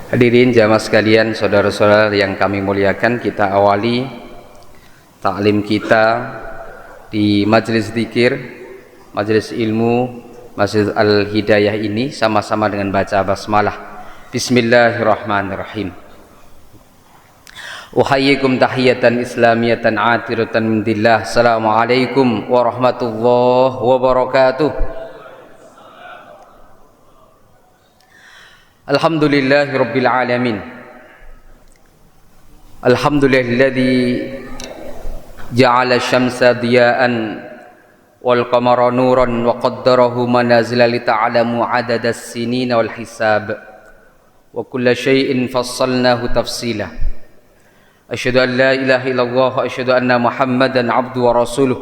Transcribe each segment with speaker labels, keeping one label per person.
Speaker 1: Hadirin jamaah sekalian, saudara-saudara yang kami muliakan, kita awali taklim kita di majelis zikir, majelis ilmu, Masjid Al-Hidayah ini sama-sama dengan baca basmalah. Bismillahirrahmanirrahim. Uhayyikum tahiyatan islamiyatan atiratan min dillah. Assalamualaikum warahmatullahi wabarakatuh. Alhamdulillahi rabbil alamin. Alhamdulillahilladzi ja'ala syamsa diya'an wal qamara nuran wa qaddarahu manazila li ta'lamu 'adadas sinina wal hisab wa kulla syai'in fassalnahu tafsila. Asyhadu an la ilaha illallah wa asyhadu anna Muhammadan 'abduhu wa rasuluh.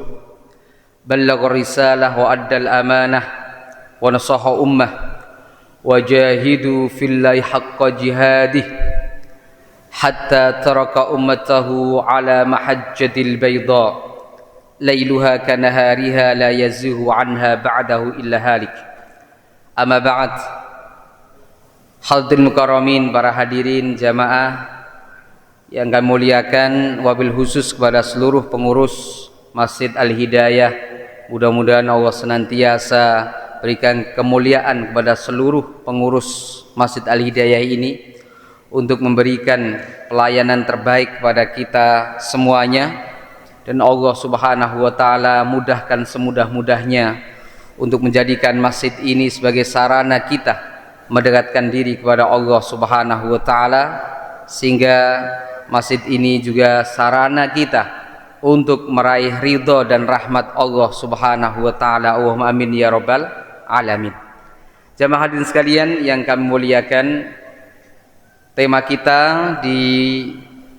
Speaker 1: Ballagha risalah wa addal amanah wa nasaha ummah. Wajahidu fillahi haqqa jihadih hatta taraka ummatahu ala mahajjatil bayda lailuha kanahariha la yazihu anha ba'dahu illa halik. Amma ba'd. Hadirin mukarramin, para hadirin jamaah yang kami muliakan, wabil khusus kepada seluruh pengurus Masjid Al-Hidayah, mudah-mudahan Allah senantiasa berikan kemuliaan kepada seluruh pengurus Masjid Al-Hidayah ini untuk memberikan pelayanan terbaik kepada kita semuanya, dan Allah Subhanahu wa taala mudahkan semudah-mudahnya untuk menjadikan masjid ini sebagai sarana kita mendekatkan diri kepada Allah Subhanahu wa taala, sehingga masjid ini juga sarana kita untuk meraih ridha dan rahmat Allah Subhanahu wa taala. Allahumma amin ya rabbal alamin. Jamaah hadirin sekalian yang kami muliakan, tema kita di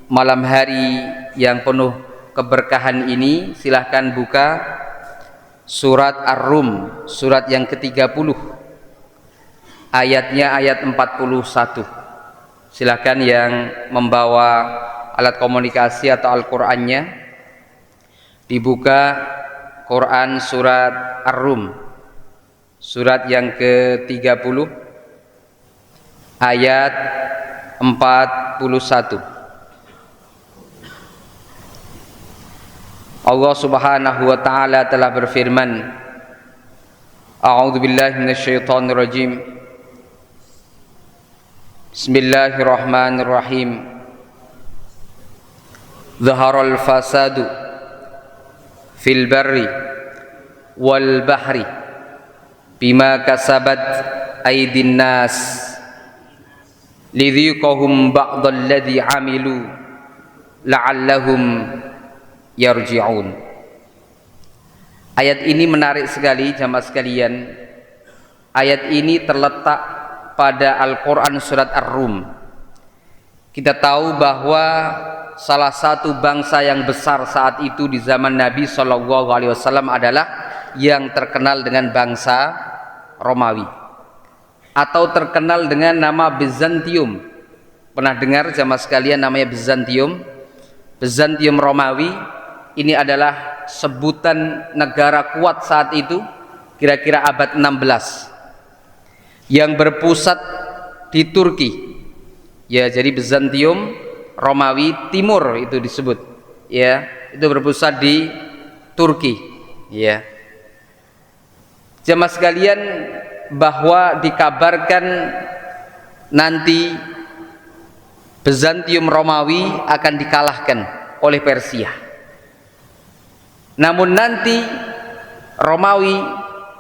Speaker 1: malam hari yang penuh keberkahan ini, silahkan buka surat Ar-Rum, surat yang ke-30, ayatnya ayat 41. Silahkan yang membawa alat komunikasi atau Al-Qur'annya, dibuka Quran surat Ar-Rum, surat yang ke-30 ayat 41. Allah Subhanahu wa taala telah berfirman, A'udzu billahi minasyaitonir rajim. Bismillahirrahmanirrahim. Zaharal fasadu fil barri wal bahri bima kasabat aydin nas lidhiqahum ba'dalladzi amilu la'allahum yarji'un. Ayat ini menarik sekali jamaah sekalian. Ayat ini terletak pada Al-Quran surat Ar-Rum. Kita tahu bahwa salah satu bangsa yang besar saat itu di zaman Nabi SAW adalah yang terkenal dengan bangsa Romawi, atau terkenal dengan nama Bizantium. Pernah dengar jamaah sekalian namanya Bizantium? Bizantium Romawi ini adalah sebutan negara kuat saat itu, kira-kira abad 16, yang berpusat di Turki. Ya, jadi Bizantium Romawi Timur itu disebut. Ya, itu berpusat di Turki. Ya. Jemaah sekalian, bahwa dikabarkan nanti Bizantium Romawi akan dikalahkan oleh Persia. Namun nanti Romawi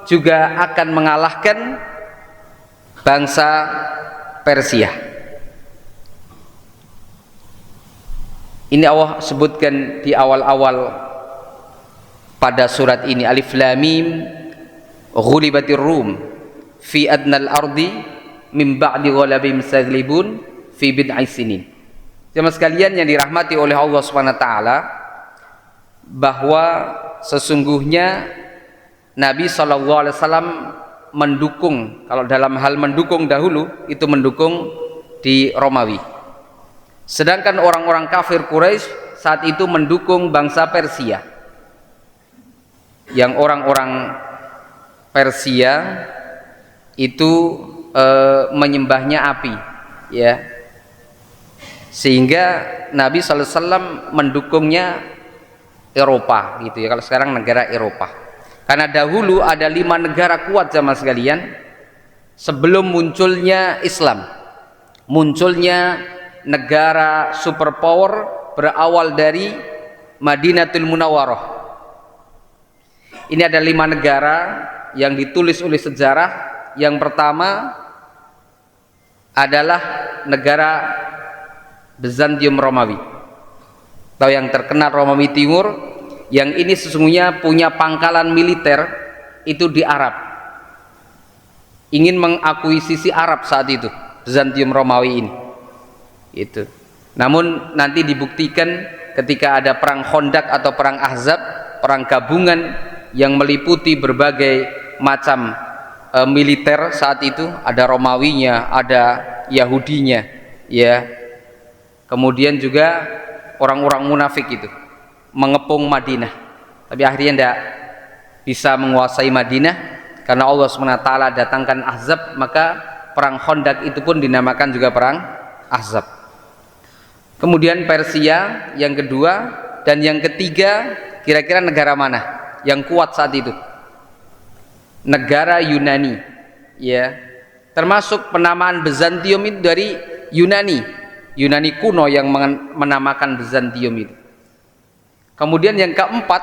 Speaker 1: juga akan mengalahkan bangsa Persia. Ini Allah sebutkan di awal-awal pada surat ini, Alif Lam Mim ghulibatir rum fi adnal ardi min ba'di ghalabihim saglibun fi bid'i sinin. Jemaah sekalian yang dirahmati oleh Allah Subhanahu wa taala, bahwa sesungguhnya Nabi SAW mendukung, kalau dalam hal mendukung dahulu itu mendukung di Romawi, sedangkan orang-orang kafir Quraisy saat itu mendukung bangsa Persia, yang orang-orang Persia itu menyembahnya api, ya, sehingga Nabi sallallahu alaihi wasallam mendukungnya Eropa gitu ya. Kalau sekarang negara Eropa, karena dahulu ada 5 negara kuat jamaah sekalian sebelum munculnya Islam, munculnya negara superpower berawal dari Madinatul Munawwarah. Ini ada 5 negara yang ditulis oleh sejarah. Yang pertama adalah negara Bizantium Romawi, atau yang terkenal Romawi Timur, yang ini sesungguhnya punya pangkalan militer itu di Arab, ingin mengakuisisi Arab saat itu, Bizantium Romawi ini itu. Namun nanti dibuktikan ketika ada perang Khandaq atau perang Ahzab, perang gabungan yang meliputi berbagai macam militer saat itu, ada Romawinya, ada Yahudinya ya. Kemudian juga orang-orang munafik itu mengepung Madinah, tapi akhirnya tidak bisa menguasai Madinah karena Allah SWT datangkan Ahzab, maka perang Khandaq itu pun dinamakan juga perang Ahzab. Kemudian Persia yang kedua, dan yang ketiga kira-kira negara mana yang kuat saat itu? Negara Yunani ya, termasuk penamaan Bizantium itu dari Yunani kuno yang menamakan Bizantium itu. Kemudian yang keempat,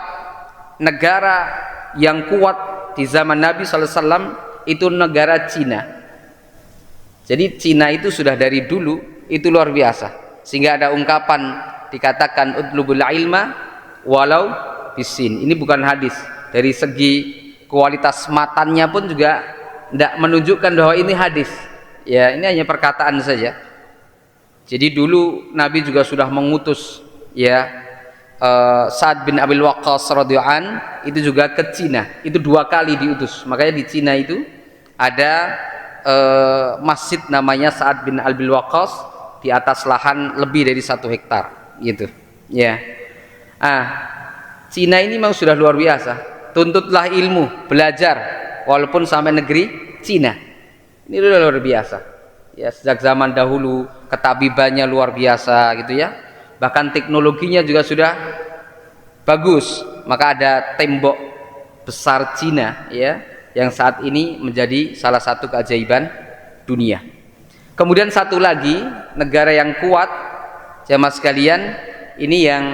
Speaker 1: negara yang kuat di zaman Nabi sallallahu alaihi wasallam itu negara Cina. Jadi Cina itu sudah dari dulu itu luar biasa, sehingga ada ungkapan dikatakan utlubul ilma walau bisin. Ini bukan hadis, dari segi kualitas matannya pun juga tidak menunjukkan bahwa ini hadis ya, ini hanya perkataan saja. Jadi dulu Nabi juga sudah mengutus ya Sa'ad bin Abil Waqqas radhiyallahu an, itu juga ke Cina, itu 2 kali diutus. Makanya di Cina itu ada masjid namanya Sa'ad bin Abil Waqqas di atas lahan lebih dari 1 hektar gitu ya. Cina ini memang sudah luar biasa, tuntutlah ilmu, belajar walaupun sampai negeri Cina. Ini sudah luar biasa ya, sejak zaman dahulu ketabibannya luar biasa gitu ya, bahkan teknologinya juga sudah bagus. Maka ada tembok besar Cina ya, yang saat ini menjadi salah satu keajaiban dunia. Kemudian satu lagi negara yang kuat jamaah sekalian, ini yang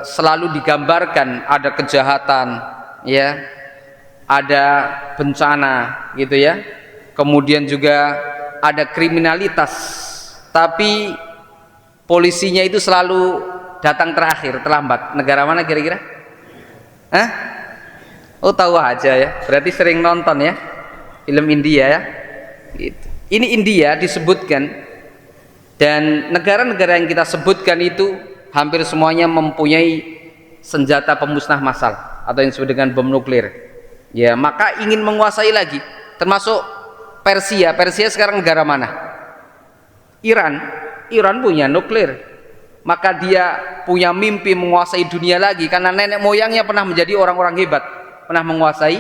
Speaker 1: selalu digambarkan ada kejahatan ya, ada bencana gitu ya, kemudian juga ada kriminalitas, tapi polisinya itu selalu datang terakhir, terlambat. Negara mana kira-kira? Oh tahu aja ya, berarti sering nonton ya film India ya gitu. Ini India disebutkan, dan negara-negara yang kita sebutkan itu hampir semuanya mempunyai senjata pemusnah massal atau yang disebut dengan bom nuklir ya, maka ingin menguasai lagi, termasuk Persia. Persia sekarang negara mana? Iran punya nuklir, maka dia punya mimpi menguasai dunia lagi, karena nenek moyangnya pernah menjadi orang-orang hebat, pernah menguasai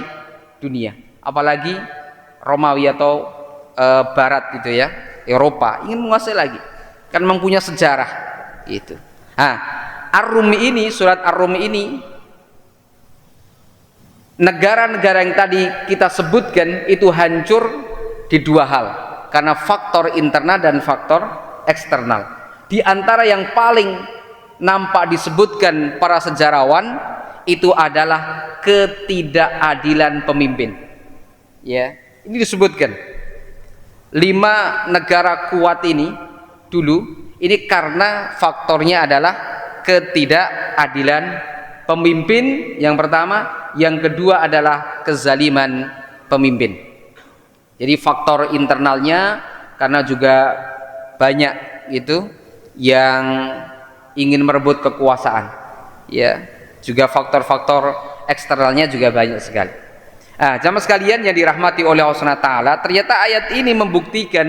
Speaker 1: dunia. Apalagi Romawi atau Barat gitu ya, Eropa ingin menguasai lagi, kan memang punya sejarah gitu. Ar-Rumi ini, surat Ar-Rumi ini, negara-negara yang tadi kita sebutkan itu hancur di 2 hal, karena faktor internal dan faktor eksternal. Di antara yang paling nampak disebutkan para sejarawan itu adalah ketidakadilan pemimpin ya. Ini disebutkan 5 negara kuat ini dulu, ini karena faktornya adalah ketidakadilan pemimpin yang pertama, yang kedua adalah kezaliman pemimpin. Jadi faktor internalnya karena juga banyak itu yang ingin merebut kekuasaan ya, juga faktor-faktor eksternalnya juga banyak sekali. Jamaah sekalian yang dirahmati oleh Allah SWT, ternyata ayat ini membuktikan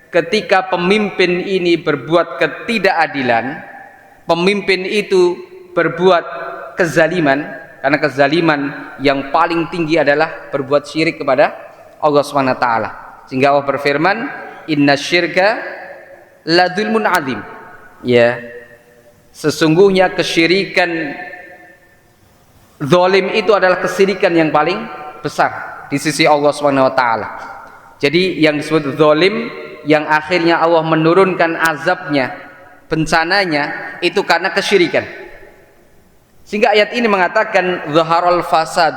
Speaker 1: ketika pemimpin ini berbuat ketidakadilan, pemimpin itu berbuat kezaliman, karena kezaliman yang paling tinggi adalah berbuat syirik kepada Allah SWT. Sehingga Allah berfirman, inna syirka la dzulmun azim. Ya. Sesungguhnya kesyirikan zalim itu adalah kesyirikan yang paling besar di sisi Allah Subhanahu wa taala. Jadi yang disebut zalim yang akhirnya Allah menurunkan azabnya, bencananya itu karena kesyirikan. Sehingga ayat ini mengatakan zaharal fasad.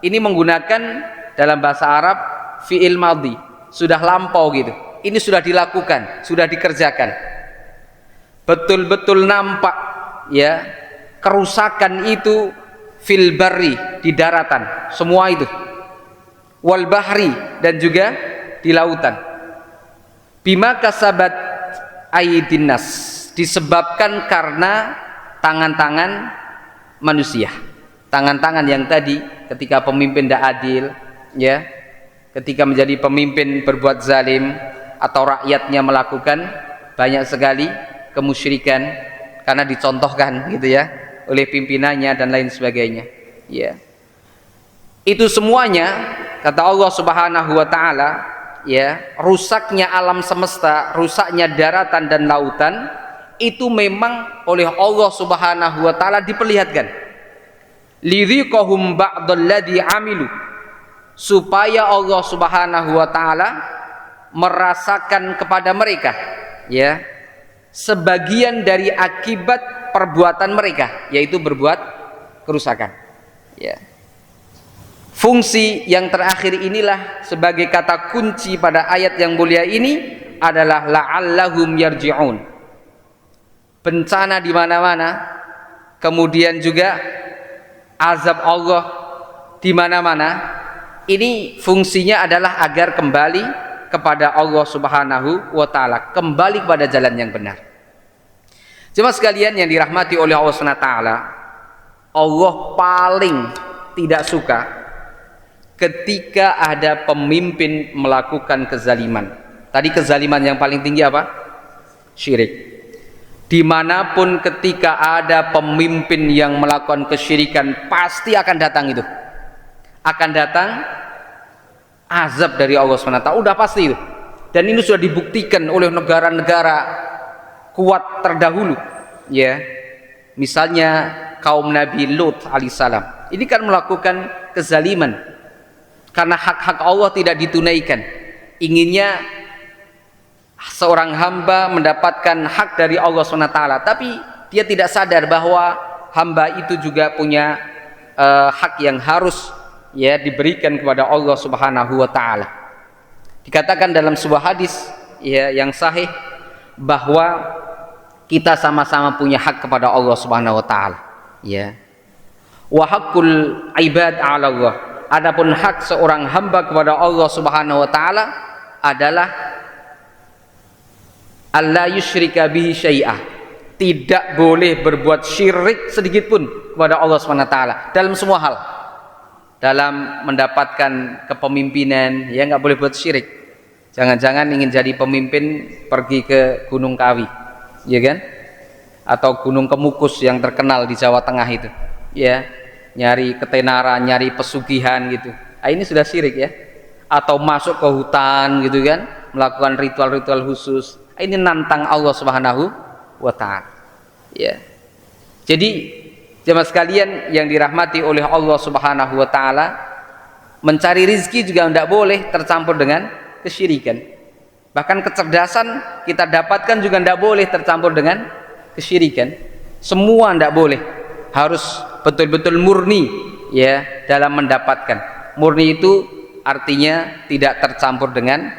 Speaker 1: Ini menggunakan dalam bahasa Arab fi'il madhi, sudah lampau gitu. Ini sudah dilakukan, sudah dikerjakan. Betul-betul nampak ya kerusakan itu fil barri, di daratan, semua itu. Wal bahri, dan juga di lautan. Bima kasabat aydin nas, disebabkan karena tangan-tangan manusia. Tangan-tangan yang tadi ketika pemimpin tidak adil, ya, ketika menjadi pemimpin berbuat zalim atau rakyatnya melakukan banyak sekali kemusyrikan karena dicontohkan gitu ya oleh pimpinannya dan lain sebagainya. Ya. Itu semuanya kata Allah Subhanahu wa taala, ya, rusaknya alam semesta, rusaknya daratan dan lautan itu memang oleh Allah Subhanahu wa taala diperlihatkan. Lidhiqahum ba'dalladzi amilu, supaya Allah Subhanahu wa taala merasakan kepada mereka, ya, sebagian dari akibat perbuatan mereka, yaitu berbuat kerusakan. Ya. Fungsi yang terakhir inilah sebagai kata kunci pada ayat yang mulia ini adalah la'allahum yarji'un. Bencana di mana-mana, kemudian juga azab Allah di mana-mana. Ini fungsinya adalah agar kembali kepada Allah Subhanahu wa taala, kembali kepada jalan yang benar. Jemaah sekalian yang dirahmati oleh Allah Subhanahu wa taala, Allah paling tidak suka ketika ada pemimpin melakukan kezaliman. Tadi kezaliman yang paling tinggi apa? Syirik. Dimanapun ketika ada pemimpin yang melakukan kesyirikan, pasti akan datang itu. Akan datang azab dari Allah SWT. Udah pasti itu. Dan ini sudah dibuktikan oleh negara-negara kuat terdahulu. Ya, misalnya kaum Nabi Lut alaihissalam. Ini kan melakukan kezaliman karena hak-hak Allah tidak ditunaikan. Inginnya seorang hamba mendapatkan hak dari Allah SWT, tapi dia tidak sadar bahwa hamba itu juga punya hak yang harus ya diberikan kepada Allah Subhanahu wa taala. Dikatakan dalam sebuah hadis ya yang sahih bahwa kita sama-sama punya hak kepada Allah Subhanahu wa taala, ya. Wa haqqul ibad 'ala Allah. Adapun hak seorang hamba kepada Allah Subhanahu wa taala adalah alla yusyrika bihi syai'ah. Tidak boleh berbuat syirik sedikit pun kepada Allah Subhanahu wa taala dalam semua hal. Dalam mendapatkan kepemimpinan, ya nggak boleh buat syirik. Jangan-jangan ingin jadi pemimpin pergi ke Gunung Kawi, ya kan? Atau Gunung Kemukus yang terkenal di Jawa Tengah itu, ya, nyari ketenaran, nyari pesugihan gitu. Ah, ini sudah syirik ya. Atau masuk ke hutan gitu kan, melakukan ritual-ritual khusus. Ini nantang Allah Subhanahu wa taala. Ya. Jadi jemaah sekalian yang dirahmati oleh Allah Subhanahu wa taala, mencari rizki juga tidak boleh tercampur dengan kesyirikan. Bahkan kecerdasan kita dapatkan juga tidak boleh tercampur dengan kesyirikan. Semua tidak boleh. Harus betul-betul murni ya dalam mendapatkan. Murni itu artinya tidak tercampur dengan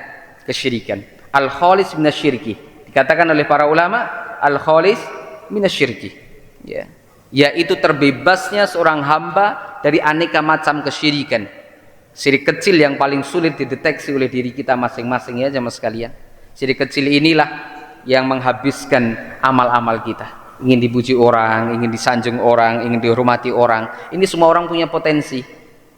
Speaker 1: kesyirikan. Al-khalis minasyirki. Dikatakan oleh para ulama, al-khalis minasyirki. Ya. Yaitu terbebasnya seorang hamba dari aneka macam kesyirikan. Syirik kecil yang paling sulit dideteksi oleh diri kita masing-masing ya jemaah sekalian. Syirik kecil inilah yang menghabiskan amal-amal kita. Ingin dipuji orang, ingin disanjung orang, ingin dihormati orang. Ini semua orang punya potensi,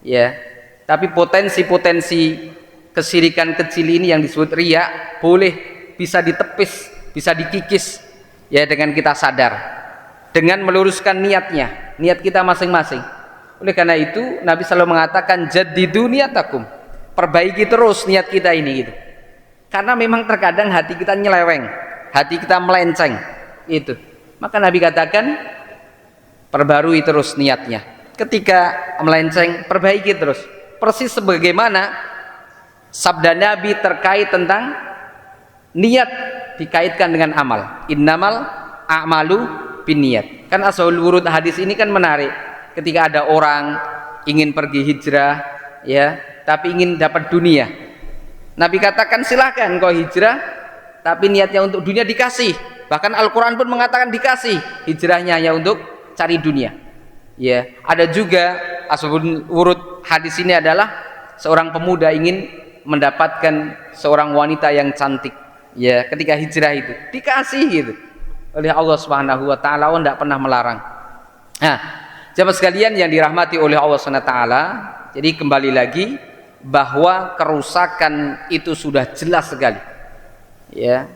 Speaker 1: ya. Tapi potensi-potensi kesyirikan kecil ini yang disebut riya boleh bisa ditepis, bisa dikikis, ya dengan kita sadar, dengan meluruskan niatnya, niat kita masing-masing. Oleh karena itu Nabi selalu mengatakan jaddidu niyatakum, perbaiki terus niat kita ini gitu. Karena memang terkadang hati kita nyeleweng, hati kita melenceng itu. Maka Nabi katakan perbarui terus niatnya. Ketika melenceng, perbaiki terus. Persis sebagaimana sabda Nabi terkait tentang niat dikaitkan dengan amal. Innamal a'malu binniyat. Kan asal urut hadis ini kan menarik. Ketika ada orang ingin pergi hijrah, ya, tapi ingin dapat dunia. Nabi katakan silahkan kau hijrah, tapi niatnya untuk dunia dikasih. Bahkan Al-Quran pun mengatakan dikasih, hijrahnya hanya untuk cari dunia. Ya, ada juga asbabun wurud hadis ini adalah seorang pemuda ingin mendapatkan seorang wanita yang cantik. Ya, ketika hijrah itu dikasih gitu oleh Allah Subhanahu wa taala, Allah tidak pernah melarang. Nah, jamaah sekalian yang dirahmati oleh Allah Subhanahu wa taala, jadi kembali lagi bahwa kerusakan itu sudah jelas sekali. Ya.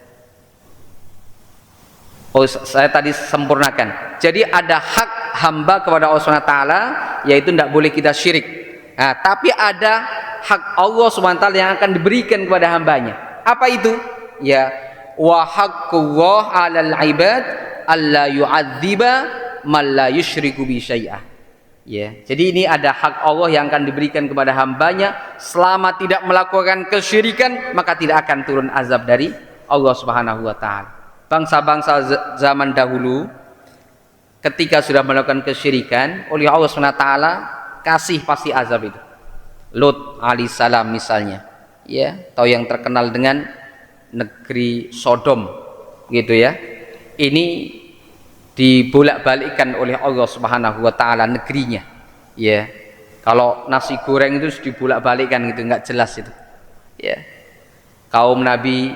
Speaker 1: Oh, saya tadi sempurnakan. Jadi ada hak hamba kepada Allah Subhanahu wa taala, yaitu tidak boleh kita syirik. Nah, tapi ada hak Allah Subhanahu wa taala yang akan diberikan kepada hambanya. Apa itu? Ya, wa haqqullah 'alal 'ibad alla yu'adziba man la yusyriku bi syai'ah. Ya, jadi ini ada hak Allah yang akan diberikan kepada hambanya selama tidak melakukan kesyirikan, maka tidak akan turun azab dari Allah Subhanahu wa taala. Bangsa-bangsa zaman dahulu ketika sudah melakukan kesyirikan, oleh Allah Subhanahu wa taala kasih pasti azab itu. Lut alaihissalam misalnya, ya, atau yang terkenal dengan negeri Sodom gitu ya. Ini dibolak-balikkan oleh Allah Subhanahu wa taala negerinya. Ya. Kalau nasi goreng itu dibolak-balikkan gitu, enggak jelas itu. Ya. Kaum Nabi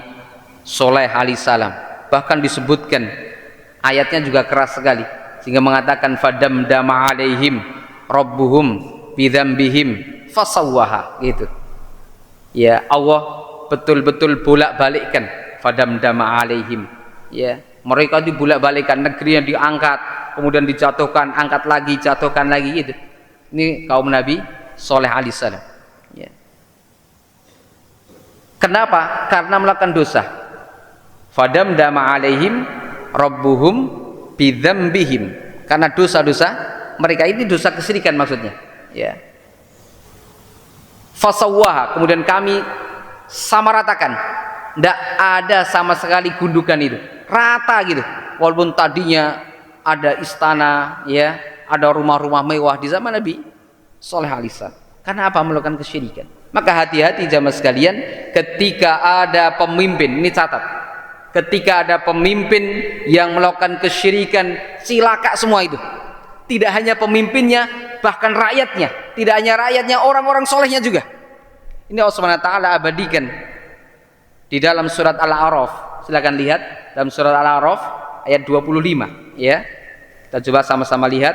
Speaker 1: Soleh alaihissalam bahkan disebutkan ayatnya juga keras sekali sehingga mengatakan fadamdama alaihim rabbuhum bidzambihim fasawwaha gitu. Ya, Allah betul-betul bolak-balikkan fadamdama alaihim. Ya. Mereka dibolak-balikkan, negeri yang diangkat, kemudian dijatuhkan, angkat lagi, jatuhkan lagi gitu. Ini kaum Nabi Soleh alaihissalam. Ya. Kenapa? Karena melakukan dosa. Fadamdama alaihim rabbuhum bidzambihim. Karena dosa-dosa mereka ini dosa kesyirikan maksudnya. Ya. Fasawwaha, kemudian kami samaratakan. Tidak ada sama sekali gundukan itu. Rata gitu, walaupun tadinya ada istana, ya, ada rumah-rumah mewah di zaman Nabi Soleh alaihissalam. Karena apa? Melakukan kesyirikan. Maka hati-hati jamaah sekalian, ketika ada pemimpin, ini catat, ketika ada pemimpin yang melakukan kesyirikan, cilaka semua itu. Tidak hanya pemimpinnya, bahkan rakyatnya. Tidak hanya rakyatnya, orang-orang solehnya juga. Ini Allah Subhanahu wa taala abadikan di dalam surat Al-A'raf. Silakan lihat dalam surat Al-A'raf ayat 25, ya. Kita coba sama-sama lihat.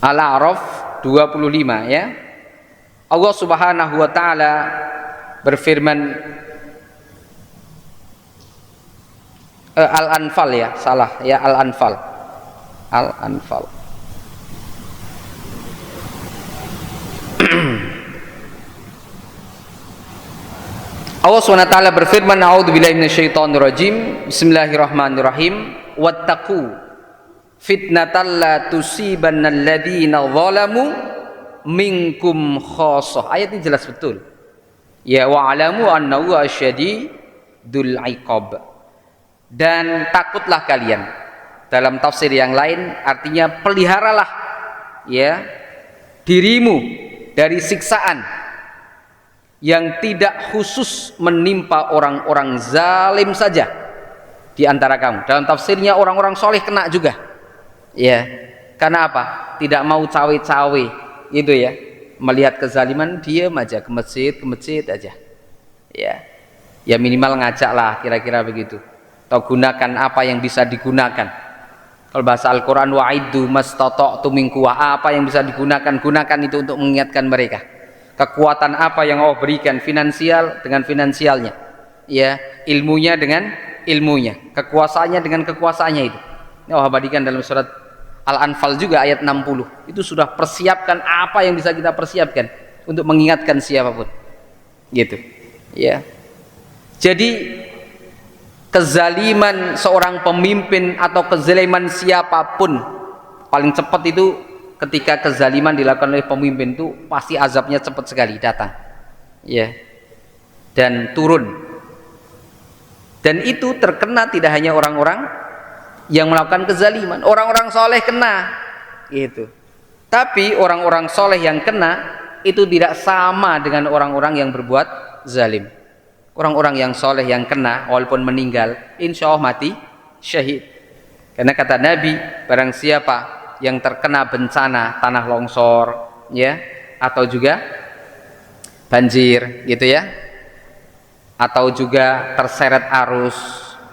Speaker 1: Al-A'raf 25, ya. Allah Subhanahu wa taala berfirman, Al-Anfal ya, salah ya, Al-Anfal. Al-Anfal. Allah SWT berfirman, a'udzubillahi minasyaitonirrajim, bismillahirrahmanirrahim, wattaqu fitnatan la tusibannal ladzina zalamu minkum khassah. Ayat ini jelas betul. Ya, wa'alamu annahu asyadidul iqab. Dan takutlah kalian. Dalam tafsir yang lain artinya peliharalah, ya, dirimu dari siksaan yang tidak khusus menimpa orang-orang zalim saja di antara kamu. Dalam tafsirnya orang-orang soleh kena juga. Ya, karena apa? Tidak mau cawe-cawe, itu ya. Melihat kezaliman diam aja, ke masjid aja. Ya, ya minimal ngajaklah, kira-kira begitu. Atau gunakan apa yang bisa digunakan. Kalau bahasa Al-Quran, wa'iddu mastata'tu min quwwah, apa yang bisa digunakan, gunakan itu untuk mengingatkan mereka. Kekuatan apa yang Allah berikan, finansial dengan finansialnya, ya, ilmunya dengan ilmunya, kekuasaannya dengan kekuasaannya itu. Ini Allah abadikan dalam surat Al-Anfal juga ayat 60. Itu sudah persiapkan apa yang bisa kita persiapkan untuk mengingatkan siapapun. Gitu. Ya. Jadi kezaliman seorang pemimpin atau kezaliman siapapun paling cepat itu ketika kezaliman dilakukan oleh pemimpin itu pasti azabnya cepat sekali datang, ya, dan turun. Dan itu terkena tidak hanya orang-orang yang melakukan kezaliman, orang-orang soleh kena, gitu. Tapi orang-orang soleh yang kena itu tidak sama dengan orang-orang yang berbuat zalim. Orang-orang yang soleh yang kena walaupun meninggal insya Allah mati syahid, karena kata Nabi, barang siapa yang terkena bencana tanah longsor, ya, atau juga banjir gitu ya, atau juga terseret arus,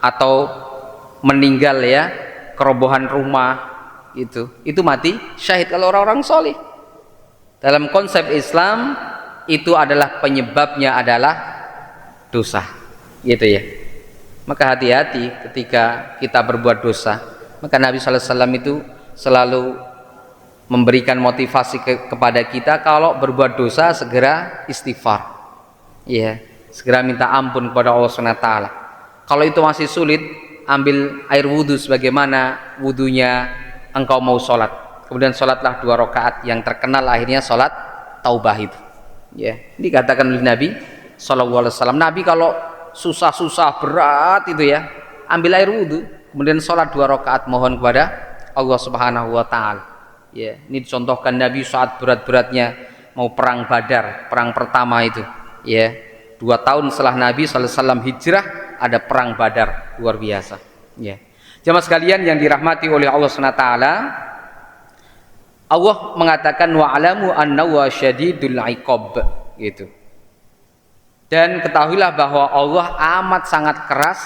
Speaker 1: atau meninggal ya, kerobohan rumah, itu mati syahid kalau orang-orang soleh. Dalam konsep Islam itu adalah penyebabnya adalah dosa, gitu ya. Maka hati-hati ketika kita berbuat dosa. Maka Nabi SAW itu selalu memberikan motivasi kepada kita, kalau berbuat dosa segera istighfar, ya, segera minta ampun kepada Allah SWT. Kalau itu masih sulit, ambil air wudhu sebagaimana wudhunya engkau mau sholat, kemudian sholatlah 2 rakaat, yang terkenal akhirnya sholat taubah itu, ya. Dikatakan oleh Nabi Sallallahu Alaihi Wasallam, Nabi kalau susah-susah berat itu ya, ambil air wudhu, kemudian sholat 2 rakaat mohon kepada Allah Subhanahu Wa Taala. Ya, ini dicontohkan Nabi saat berat-beratnya mau perang Badar, perang pertama itu. Ya, 2 tahun setelah Nabi Sallallahu Alaihi Wasallam hijrah ada perang Badar, luar biasa. Ya, jemaah sekalian yang dirahmati oleh Allah Subhanahu Wa Taala, Allah mengatakan wa'alamu annahu syadidul iqab, gitu. Dan ketahuilah bahwa Allah amat sangat keras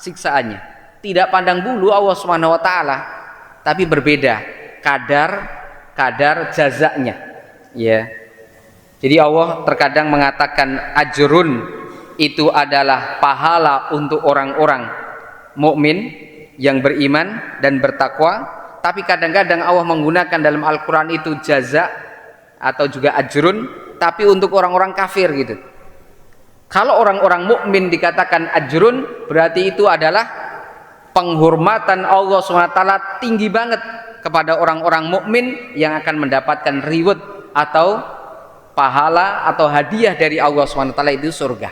Speaker 1: siksaannya. Tidak pandang bulu Allah Subhanahu wa taala, tapi berbeda kadar jazanya, ya. Jadi Allah terkadang mengatakan ajrun itu adalah pahala untuk orang-orang mukmin yang beriman dan bertakwa, tapi kadang-kadang Allah menggunakan dalam Al-Qur'an itu jaza atau juga ajrun tapi untuk orang-orang kafir, gitu. Kalau orang-orang mukmin dikatakan ajrun, berarti itu adalah penghormatan Allah SWT tinggi banget kepada orang-orang mukmin yang akan mendapatkan reward atau pahala atau hadiah dari Allah SWT itu surga,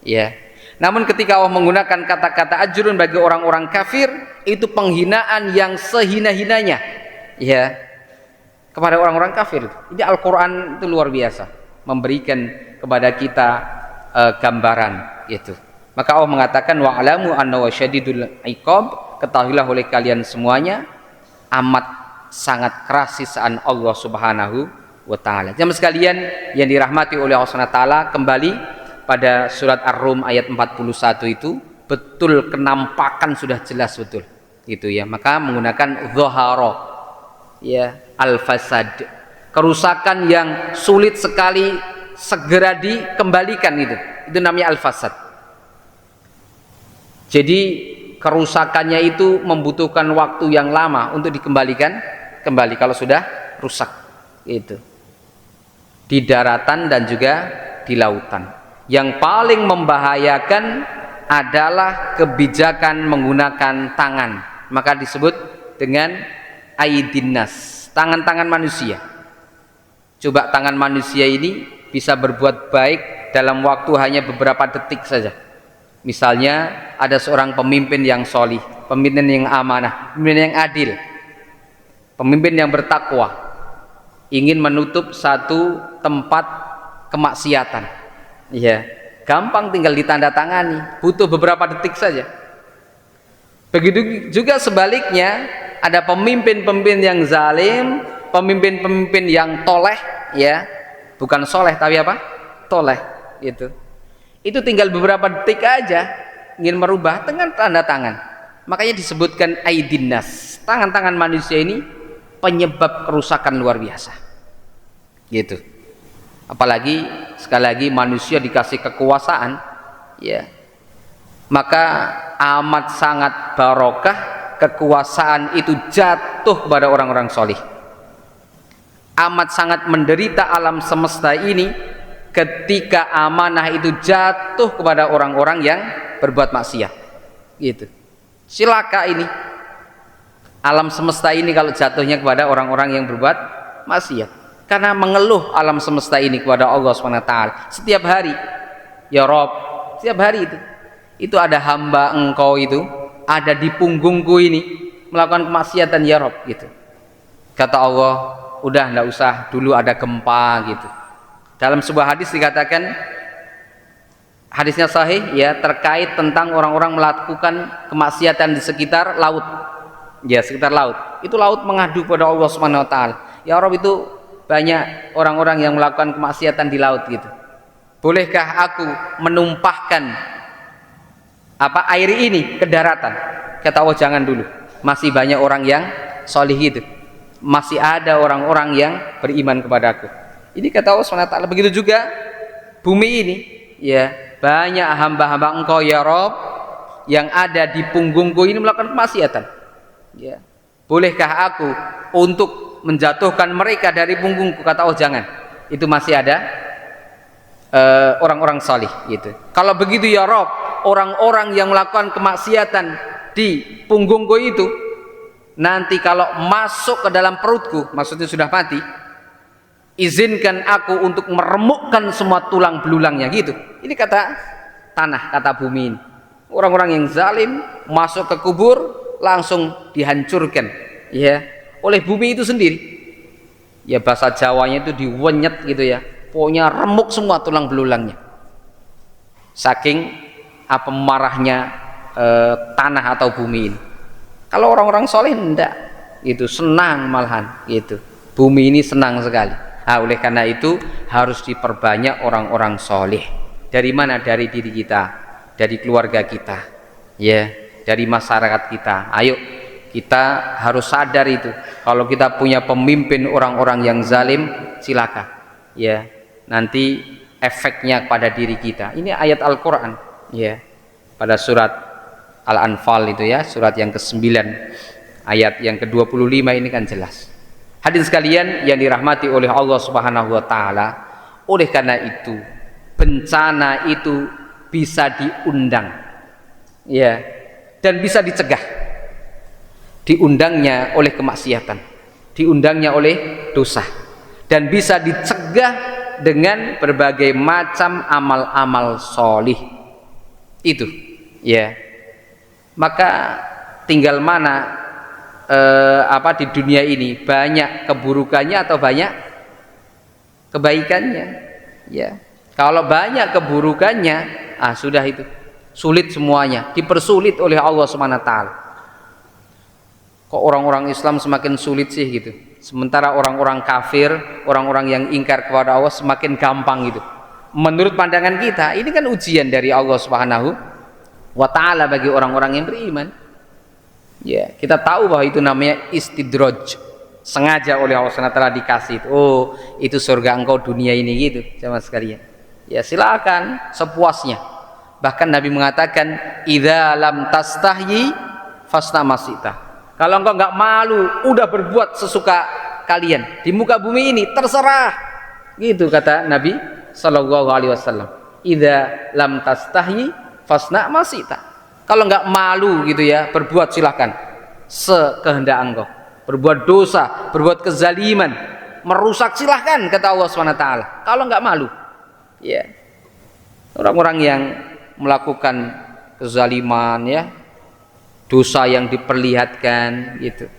Speaker 1: ya. Namun ketika Allah menggunakan kata-kata ajrun bagi orang-orang kafir, itu penghinaan yang sehina-hinanya, ya, kepada orang-orang kafir. Ini Al-Quran itu luar biasa memberikan kepada kita gambaran, gitu. Maka Allah mengatakan wa'alamu annahu syadidul iqab, ketahuilah oleh kalian semuanya amat sangat keras siksaan Allah Subhanahu wa taala. Jemaah sekalian yang dirahmati oleh Allah Subhanahu wa taala, kembali pada surat Ar-Rum ayat 41 itu betul kenampakan sudah jelas betul, gitu ya. Maka menggunakan dhahara, ya, al-fasad, kerusakan yang sulit sekali segera dikembalikan, itu namanya al-fasad. Jadi kerusakannya itu membutuhkan waktu yang lama untuk dikembalikan kembali kalau sudah rusak, itu di daratan dan juga di lautan. Yang paling membahayakan adalah kebijakan menggunakan tangan, maka disebut dengan aidinnas, tangan-tangan manusia. Coba tangan manusia ini bisa berbuat baik dalam waktu hanya beberapa detik saja. Misalnya ada seorang pemimpin yang solih, pemimpin yang amanah, pemimpin yang adil, pemimpin yang bertakwa, ingin menutup satu tempat kemaksiatan, ya, gampang tinggal ditandatangani, butuh beberapa detik saja. Begitu juga sebaliknya, ada pemimpin-pemimpin yang zalim, pemimpin-pemimpin yang toleh, ya, bukan soleh tapi apa? Toleh, gitu. Itu tinggal beberapa detik aja ingin merubah dengan tanda tangan. Makanya disebutkan aidinnas, tangan-tangan manusia ini penyebab kerusakan luar biasa, gitu. Apalagi sekali lagi manusia dikasih kekuasaan, ya, maka amat sangat barokah kekuasaan itu jatuh pada orang-orang solih. Amat sangat menderita alam semesta ini ketika amanah itu jatuh kepada orang-orang yang berbuat maksiat. Gitu. Cilaka ini. Alam semesta ini kalau jatuhnya kepada orang-orang yang berbuat maksiat. Karena mengeluh alam semesta ini kepada Allah SWT setiap hari. Ya Rob, setiap hari itu ada hamba engkau itu ada di punggungku ini melakukan kemaksiatan ya Rob gitu. Kata Allah, udah enggak usah, dulu ada gempa gitu. Dalam sebuah hadis dikatakan, hadisnya sahih ya, terkait tentang orang-orang melakukan kemaksiatan di sekitar laut. Ya, sekitar laut. Itu laut mengadu pada Allah Subhanahu wa taala. Ya Rob, itu banyak orang-orang yang melakukan kemaksiatan di laut gitu. Bolehkah aku menumpahkan air ini ke daratan? Kata Allah, jangan dulu. Masih banyak orang yang solih gitu. Masih ada orang-orang yang beriman kepadaku. Ini kata Allah SWT. Begitu juga bumi ini, ya, banyak hamba-hamba engkau ya Rob yang ada di punggungku ini melakukan kemaksiatan. Ya. Bolehkah aku untuk menjatuhkan mereka dari punggungku? Kata Allah, jangan. Itu masih ada orang-orang salih gitu. Kalau begitu ya Rob, orang-orang yang melakukan kemaksiatan di punggungku itu nanti kalau masuk ke dalam perutku, maksudnya sudah mati, izinkan aku untuk meremukkan semua tulang belulangnya gitu. Ini kata tanah, kata bumi ini. Orang-orang yang zalim masuk ke kubur langsung dihancurkan ya oleh bumi itu sendiri. Ya bahasa Jawanya itu diwenyet gitu ya. Pokoknya remuk semua tulang belulangnya. Saking apa marahnya tanah atau bumi ini. Kalau orang-orang soleh enggak, itu senang malahan gitu. Bumi ini senang sekali. Nah, oleh karena itu harus diperbanyak orang-orang soleh. Dari mana? Dari diri kita, dari keluarga kita, ya, dari masyarakat kita. Ayo kita harus sadar itu. Kalau kita punya pemimpin orang-orang yang zalim, silakan, ya. Nanti efeknya pada diri kita. Ini ayat Al-Quran, ya, pada surat Al-Anfal itu ya, surat yang ke-9 ayat yang ke-25 ini kan jelas. Hadirin sekalian yang dirahmati oleh Allah Subhanahu wa taala, oleh karena itu bencana itu bisa diundang, ya, dan bisa dicegah. Diundangnya oleh kemaksiatan, diundangnya oleh dosa, dan bisa dicegah dengan berbagai macam amal-amal solih itu, ya. Maka tinggal mana di dunia ini banyak keburukannya atau banyak kebaikannya, ya. Kalau banyak keburukannya, sudah itu sulit semuanya, dipersulit oleh Allah Subhanahu wa taala. Kok orang-orang Islam semakin sulit sih gitu, sementara orang-orang kafir, orang-orang yang ingkar kepada Allah semakin gampang gitu. Menurut pandangan kita, ini kan ujian dari Allah Subhanahu wa taala bagi orang-orang yang beriman. Ya, kita tahu bahwa itu namanya istidraj. Sengaja oleh Allah Subhanahu wa taala dikasih. Oh, itu surga engkau dunia ini gitu, jemaah sekalian. Ya, silakan sepuasnya. Bahkan Nabi mengatakan, "Idza lam tastahyi fasna masita." Kalau engkau enggak malu, udah berbuat sesuka kalian di muka bumi ini, terserah. Gitu kata Nabi sallallahu alaihi wasallam. Idza lam tastahyi fasna masita. Kalau enggak malu gitu ya, berbuat silakan sekehendak engkau. Berbuat dosa, berbuat kezaliman, merusak silahkan kata Allah SWT. Kalau enggak malu, ya. Orang-orang yang melakukan kezaliman, ya, dosa yang diperlihatkan gitu.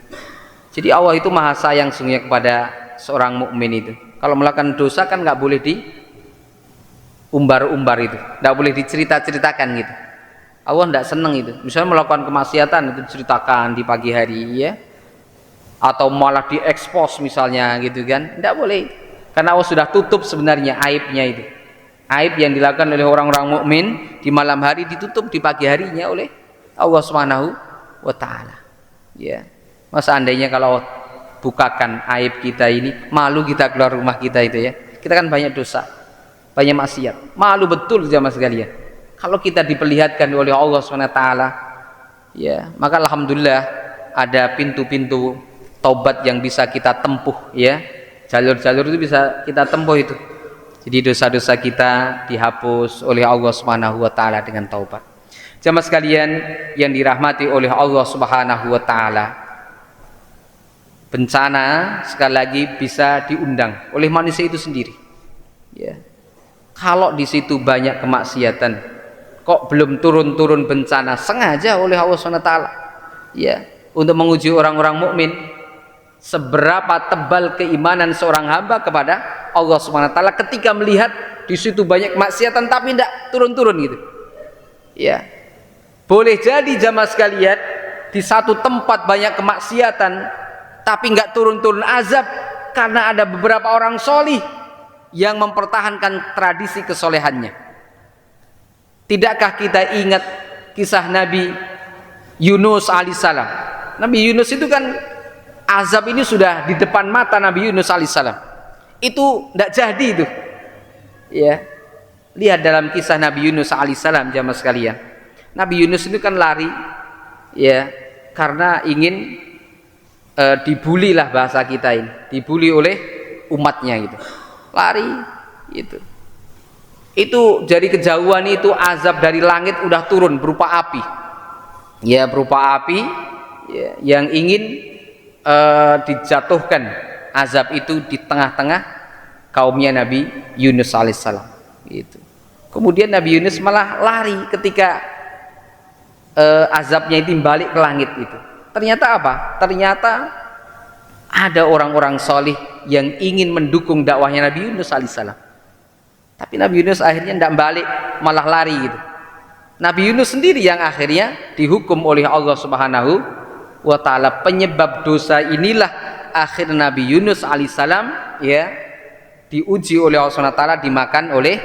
Speaker 1: Jadi Allah itu maha sayang sungguhnya kepada seorang mukmin itu. Kalau melakukan dosa kan nggak boleh diumbar-umbar itu, nggak boleh dicerita-ceritakan gitu. Allah nggak seneng itu. Misalnya melakukan kemaksiatan itu ceritakan di pagi hari, ya, atau malah diekspos misalnya gitu kan, nggak boleh. Karena Allah sudah tutup sebenarnya aibnya itu. Aib yang dilakukan oleh orang-orang mukmin di malam hari ditutup di pagi harinya oleh Allah Subhanahu wa taala. Ya. Masa andainya kalau bukakan aib kita ini, malu kita keluar rumah kita itu, ya. Kita kan banyak dosa, banyak maksiat. Malu betul jamaah sekalian. Kalau kita diperlihatkan oleh Allah Subhanahu wa taala, ya, maka alhamdulillah ada pintu-pintu taubat yang bisa kita tempuh, ya. Jalur-jalur itu bisa kita tempuh itu. Jadi dosa-dosa kita dihapus oleh Allah Subhanahu wa taala dengan taubat. Jamaah sekalian yang dirahmati oleh Allah Subhanahu wa taala, bencana sekali lagi bisa diundang oleh manusia itu sendiri. Ya. Kalau di situ banyak kemaksiatan, kok belum turun-turun bencana sengaja oleh Allah Subhanahu wa taala. Ya, untuk menguji orang-orang mukmin seberapa tebal keimanan seorang hamba kepada Allah Subhanahu wa taala ketika melihat di situ banyak kemaksiatan tapi tidak turun-turun gitu. Ya. Boleh jadi jamaah sekalian di satu tempat banyak kemaksiatan tapi enggak turun-turun azab karena ada beberapa orang solih yang mempertahankan tradisi kesolehannya. Tidakkah kita ingat kisah Nabi Yunus alaihissalam? Nabi Yunus itu kan azab ini sudah di depan mata Nabi Yunus alaihissalam. Itu tidak jadi itu. Ya. Lihat dalam kisah Nabi Yunus alaihissalam jamaah sekalian. Nabi Yunus itu kan lari ya karena ingin dibully lah bahasa kita ini, dibully oleh umatnya gitu. Lari gitu. Itu dari kejauhan itu azab dari langit udah turun berupa api. Ya, berupa api ya, yang ingin dijatuhkan azab itu di tengah-tengah kaumnya Nabi Yunus alaihissalam gitu. Kemudian Nabi Yunus malah lari ketika azabnya itu balik ke langit itu. Ternyata apa? Ternyata ada orang-orang solih yang ingin mendukung dakwahnya Nabi Yunus alaihissalam. Tapi Nabi Yunus akhirnya tidak balik, malah lari gitu. Nabi Yunus sendiri yang akhirnya dihukum oleh Allah Subhanahu wa taala. Penyebab dosa inilah akhir Nabi Yunus alaihissalam ya diuji oleh Allah Subhanahu wa taala, dimakan oleh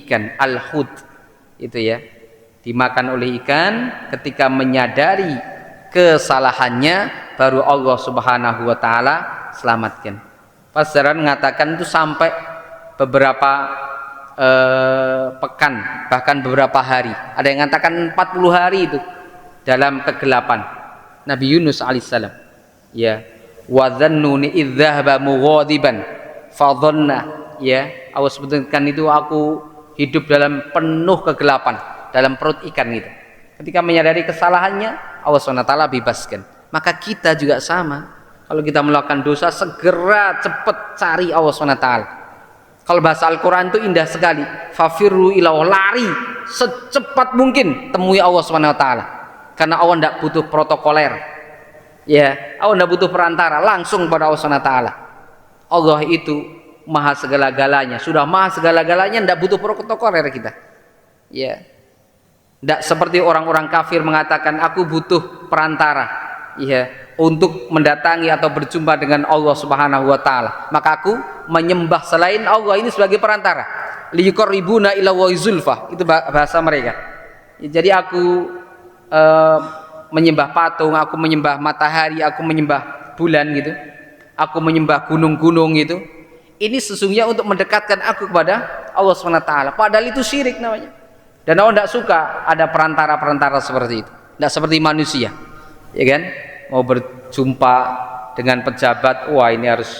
Speaker 1: ikan al-hud itu ya. Dimakan oleh ikan. Ketika menyadari kesalahannya baru Allah Subhanahu wa taala selamatkan. Pasaran mengatakan itu sampai beberapa pekan, bahkan beberapa hari. Ada yang mengatakan 40 hari itu dalam kegelapan. Nabi Yunus alaihissalam ya, wa dhannuni idz dhahaba mughadiban fa dhanna ya, Allah sebutkan itu aku hidup dalam penuh kegelapan dalam perut ikan gitu. Ketika menyadari kesalahannya, Allah SWT bebaskan. Maka kita juga sama. Kalau kita melakukan dosa, segera cepat cari Allah SWT. Kalau bahasa Al-Quran itu indah sekali. Fafirru ilau, lari secepat mungkin temui Allah SWT. Karena Allah tidak butuh protokoler. Ya, Allah tidak butuh perantara, langsung pada Allah SWT. Allah itu maha segala-galanya. Sudah maha segala-galanya, tidak butuh protokoler kita. Ya. Tidak seperti orang-orang kafir mengatakan aku butuh perantara ya untuk mendatangi atau berjumpa dengan Allah Subhanahu wa taala, maka aku menyembah selain Allah ini sebagai perantara. Liyuqarribuna ila wa zulfa, itu bahasa mereka ya, jadi aku menyembah patung, aku menyembah matahari, aku menyembah bulan gitu, aku menyembah gunung-gunung gitu. Ini sesungguhnya untuk mendekatkan aku kepada Allah Subhanahu wa taala, padahal itu syirik namanya. Dan Allah tidak suka ada perantara-perantara seperti itu. Tidak seperti manusia, ya kan? Mau berjumpa dengan pejabat, wah ini harus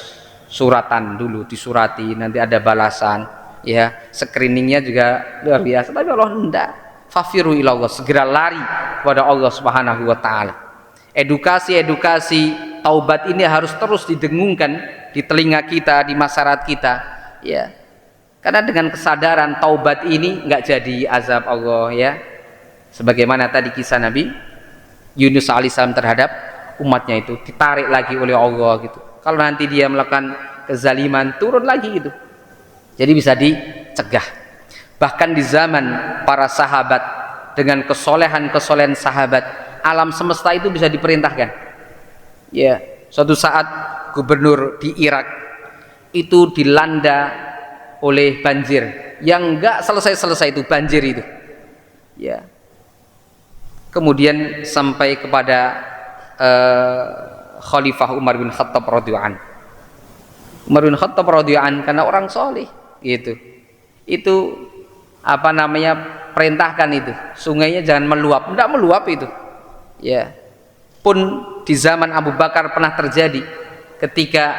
Speaker 1: suratan dulu, disurati, nanti ada balasan, ya. Screeningnya juga luar biasa. Tapi Allah tidak. Fafiru ilallah, segera lari kepada Allah Subhanahu wa taala. Edukasi taubat ini harus terus didengungkan di telinga kita, di masyarakat kita, ya. Karena dengan kesadaran taubat ini nggak jadi azab Allah ya. Sebagaimana tadi kisah Nabi Yunus alaihissalam terhadap umatnya itu ditarik lagi oleh Allah gitu. Kalau nanti dia melakukan kezaliman turun lagi gitu. Jadi bisa dicegah. Bahkan di zaman para sahabat dengan kesolehan-kesolehan sahabat, alam semesta itu bisa diperintahkan. Ya, suatu saat gubernur di Irak itu dilanda oleh banjir yang enggak selesai itu banjir itu ya. Kemudian sampai kepada Khalifah Umar bin Khattab radhiyallahu anhu. Umar bin Khattab radhiyallahu anhu karena orang soleh gitu, itu apa namanya, perintahkan itu sungainya jangan meluap, enggak meluap itu ya. Pun di zaman Abu Bakar pernah terjadi ketika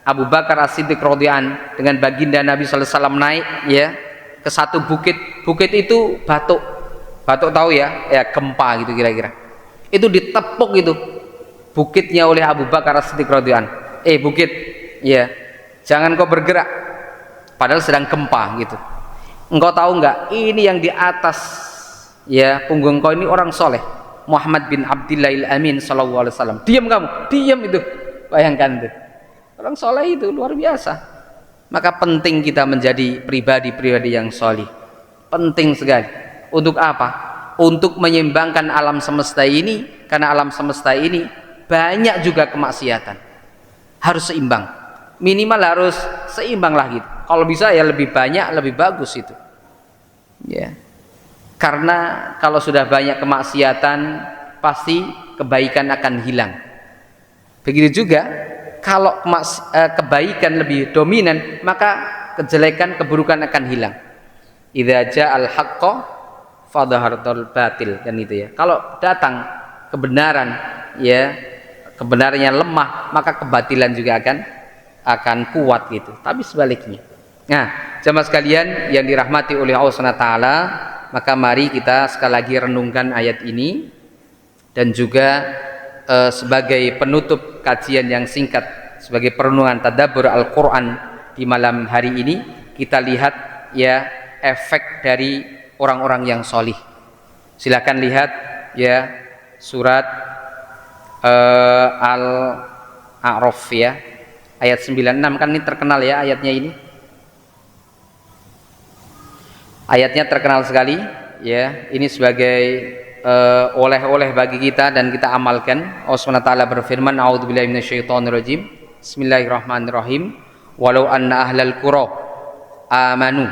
Speaker 1: Abu Bakar As-Siddiq radhiyallahu dengan baginda Nabi sallallahu alaihi wasallam naik ya ke satu bukit. Bukit itu batuk. Batuk tahu ya? Ya gempa gitu kira-kira. Itu ditepuk itu bukitnya oleh Abu Bakar As-Siddiq radhiyallahu bukit, ya. Jangan kau bergerak. Padahal sedang gempa gitu. Engkau tahu enggak? Ini yang di atas ya punggung kau ini orang soleh. Muhammad bin Abdillahil Amin sallallahu alaihi wasallam. Diam kamu, diam itu. Bayangkan itu. Orang soleh itu luar biasa. Maka penting kita menjadi pribadi-pribadi yang soleh. Penting sekali. Untuk apa? Untuk menyeimbangkan alam semesta ini, karena alam semesta ini banyak juga kemaksiatan. Harus seimbang. Minimal harus seimbang lah gitu. Kalau bisa ya lebih banyak, lebih bagus itu. Ya. Karena kalau sudah banyak kemaksiatan, pasti kebaikan akan hilang. Begitu juga kalau kebaikan lebih dominan, maka kejelekan, keburukan akan hilang. Idza ja'al haqqo fadhaharatul batil, kan itu ya. Kalau datang kebenaran, ya, kebenarannya lemah, maka kebatilan juga akan kuat gitu. Tapi sebaliknya. Nah, jamaah sekalian yang dirahmati oleh Allah Subhanahu wa taala, maka mari kita sekali lagi renungkan ayat ini dan juga sebagai penutup kajian yang singkat, sebagai perenungan tadabbur Al-Qur'an di malam hari ini, kita lihat ya efek dari orang-orang yang solih. Silakan lihat ya surat Al-A'raf ya ayat 96, kan ini terkenal ya ayatnya ini. Ayatnya terkenal sekali ya. Ini sebagai oleh-oleh bagi kita dan kita amalkan. Allah Subhanahu wa taala berfirman, a'udzubillahi minasyaitonirrajim. Bismillahirrahmanirrahim. Walau anna ahlal qura amanu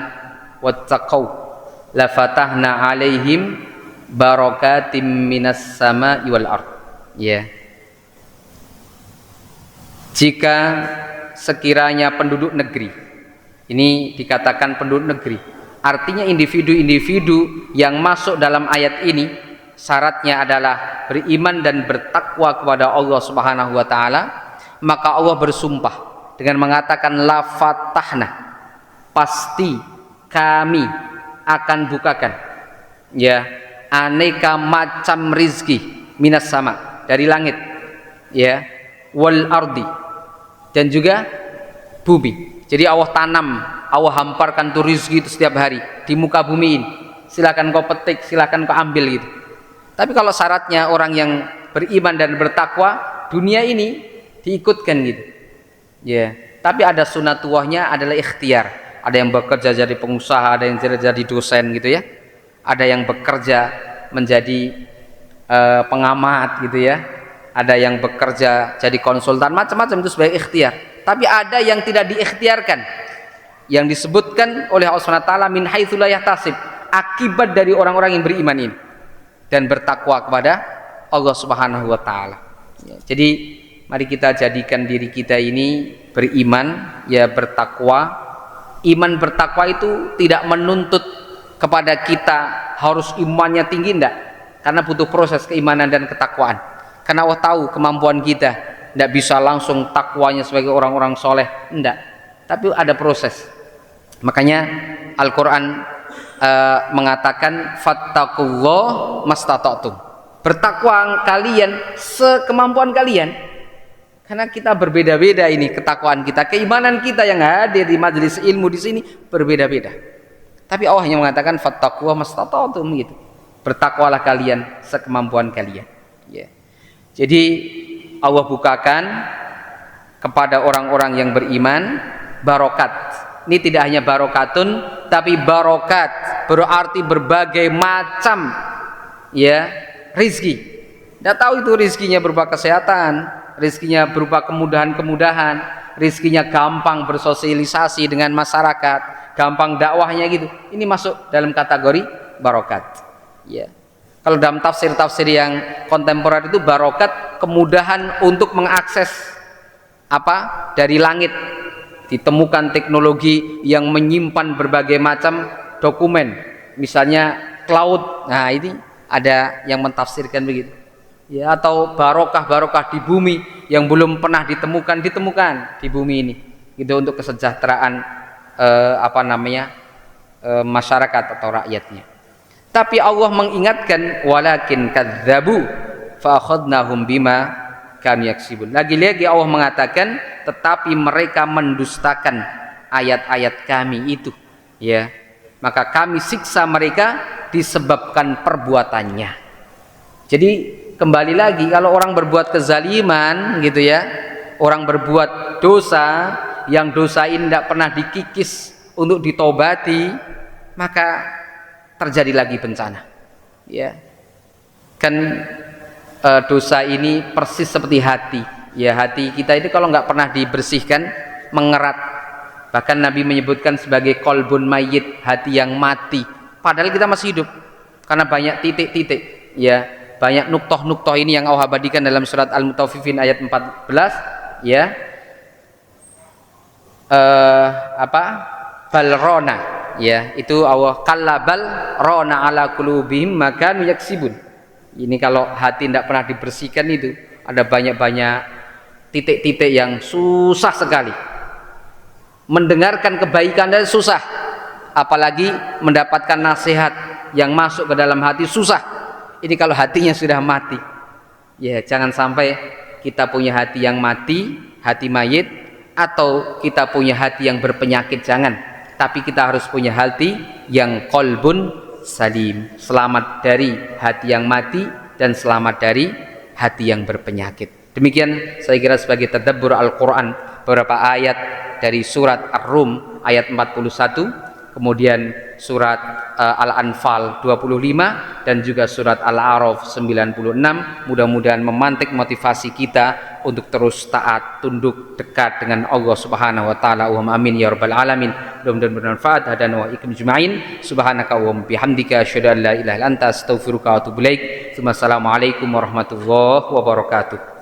Speaker 1: wattaqau lafatahna 'alaihim barakatim minas sama'i wal ard. Ya. Jika sekiranya penduduk negeri, ini dikatakan penduduk negeri, artinya individu-individu yang masuk dalam ayat ini syaratnya adalah beriman dan bertakwa kepada Allah Subhanahu wa taala, maka Allah bersumpah dengan mengatakan la fatahna, pasti kami akan bukakan ya aneka macam rizki minas sama, dari langit ya, wal ardi, dan juga bumi. Jadi Allah tanam, Allah hamparkan tuh rizki itu setiap hari di muka bumi ini. Silakan kau petik, silakan kau ambil gitu. Tapi kalau syaratnya orang yang beriman dan bertakwa, dunia ini diikutkan gitu. Ya. Tapi ada sunatullahnya adalah ikhtiar. Ada yang bekerja jadi pengusaha, ada yang jadi dosen gitu ya. Ada yang bekerja menjadi pengamat gitu ya. Ada yang bekerja jadi konsultan, macam-macam itu sebagai ikhtiar. Tapi ada yang tidak diikhtiarkan, yang disebutkan oleh Allah Subhanahu wa taala min haitsu la yahtasib, akibat dari orang-orang yang beriman ini dan bertakwa kepada Allah Subhanahu wa taala. Ya, jadi mari kita jadikan diri kita ini beriman ya bertakwa. Iman bertakwa itu tidak menuntut kepada kita harus imannya tinggi, enggak, karena butuh proses keimanan dan ketakwaan. Karena Allah tahu kemampuan kita, tidak bisa langsung takwanya sebagai orang-orang soleh, enggak, tapi ada proses. Makanya Al-Quran mengatakan fattaqullah mastata'tum, bertakwa kalian sekemampuan kalian. Karena kita berbeda-beda ini ketakwaan kita, keimanan kita yang hadir di majelis ilmu di sini berbeda-beda. Tapi Allah hanya mengatakan fattaqullah mastata'tum gitu, bertakwalah kalian sekemampuan kalian. Ya. Jadi Allah bukakan kepada orang-orang yang beriman barokat. Ini tidak hanya barokatun, tapi barokat berarti berbagai macam ya rizki. Tidak tahu itu rizkinya berupa kesehatan, rizkinya berupa kemudahan-kemudahan, rizkinya gampang bersosialisasi dengan masyarakat, gampang dakwahnya gitu. Ini masuk dalam kategori barokat. Ya. Kalau dalam tafsir-tafsir yang kontemporer itu barokat kemudahan untuk mengakses apa dari langit. Ditemukan teknologi yang menyimpan berbagai macam dokumen, misalnya cloud. Nah, ini ada yang mentafsirkan begitu. Ya, atau barokah di bumi yang belum pernah ditemukan di bumi ini. Itu untuk kesejahteraan masyarakat atau rakyatnya. Tapi Allah mengingatkan walakin kadzabu fa akhadnahum bima kanu yaksibun. Lagi-lagi Allah mengatakan tetapi mereka mendustakan ayat-ayat kami itu, ya. Maka kami siksa mereka disebabkan perbuatannya. Jadi kembali lagi kalau orang berbuat kezaliman gitu ya, orang berbuat dosa yang dosa ini tidak pernah dikikis untuk ditobati, maka terjadi lagi bencana, ya. Kan dosa ini persis seperti hati, ya. Hati kita itu kalau nggak pernah dibersihkan mengerat. Bahkan Nabi menyebutkan sebagai kolbun mayyit, hati yang mati. Padahal kita masih hidup karena banyak titik-titik, ya. Banyak nuktoh-nuktoh ini yang Allah abadikan dalam surat Al-Mutaffifin ayat 14, ya. Balrona, ya, itu Allah kallabal rona ala qulubihim maka yaksibun. Ini kalau hati tidak pernah dibersihkan itu ada banyak-banyak titik-titik yang susah sekali. Mendengarkan kebaikan dan susah, apalagi mendapatkan nasihat yang masuk ke dalam hati susah. Ini kalau hatinya sudah mati, ya. Jangan sampai kita punya hati yang mati, hati mayit, atau kita punya hati yang berpenyakit, jangan. Tapi kita harus punya hati yang qalbun salim, selamat dari hati yang mati dan selamat dari hati yang berpenyakit. Demikian saya kira sebagai tadabbur Al-Quran, beberapa ayat dari surat Ar-Rum ayat 41, kemudian surat Al-Anfal 25 dan juga surat Al-A'raf 96. Mudah-mudahan memantik motivasi kita untuk terus taat, tunduk, dekat dengan Allah Subhanahu wa taala. Amin ya rabbal alamin. Mudah-mudahan bermanfaat. Hadana wa ikum juma'in. Subhanaka wa bihamdika asyhadu an la ilaha illa anta astaghfiruka wa atubu ilaik. Assalamualaikum warahmatullahi wabarakatuh.